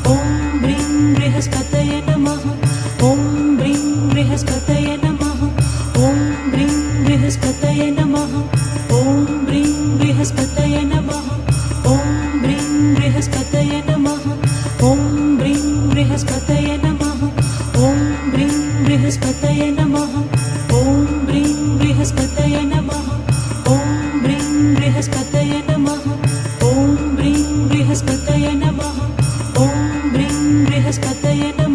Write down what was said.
ॐ ब्रीं बृहस्पतये नमः। ॐ ब्रीं बृहस्पतये नमः। ॐ ब्रीं बृहस्पतये नमः। ॐ ब्रीं बृहस्पतये नमः। ॐ ब्रीं बृहस्पतये नमः। ॐ ब्रीं बृहस्पतये नमः। ॐ ब्रीं बृहस्पतये नमः। ॐ ब्रीं बृहस्पतये नमः। ॐ ब्रीं बृहस्पतये नमः। ॐ ब्रीं बृहस्पतये नमः। ॐ ब्रीं बृहस्पतये नमः।